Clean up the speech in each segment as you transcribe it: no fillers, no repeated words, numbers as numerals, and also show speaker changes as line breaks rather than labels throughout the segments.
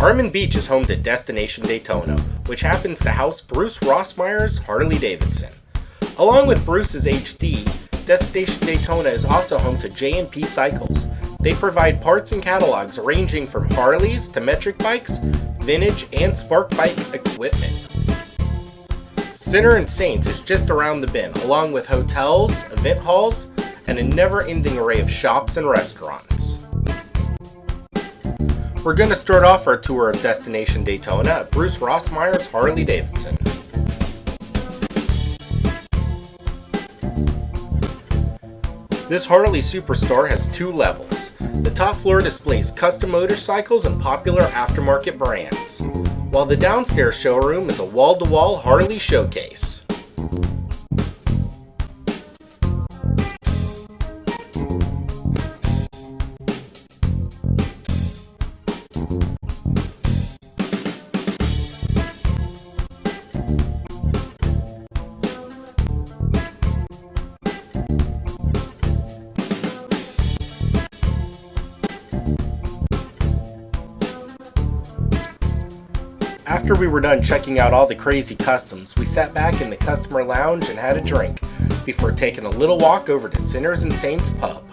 Harmon Beach is home to Destination Daytona, which happens to house Bruce Rossmeyer's Harley-Davidson. Along with Bruce's HD, Destination Daytona is also home to J&P Cycles. They provide parts and catalogs ranging from Harleys to metric bikes, vintage, and spark bike equipment. Sinner and Saints is just around the bend, along with hotels, event halls, and a never-ending array of shops and restaurants. We're going to start off our tour of Destination Daytona at Bruce Rossmeyer's Harley-Davidson. This Harley Superstore has 2 levels. The top floor displays custom motorcycles and popular aftermarket brands, while the downstairs showroom is a wall-to-wall Harley showcase. After we were done checking out all the crazy customs, we sat back in the customer lounge and had a drink before taking a little walk over to Sinners and Saints pub.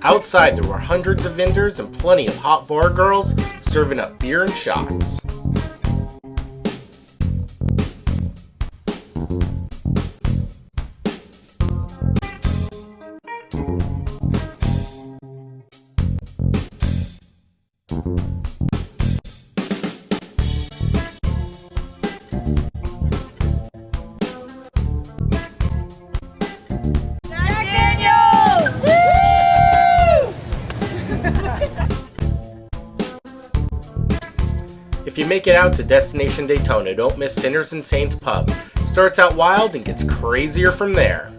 Outside there were hundreds of vendors and plenty of hot bar girls serving up beer and shots. If you make it out to Destination Daytona, don't miss Sinners and Saints pub. Starts out wild and gets crazier from there.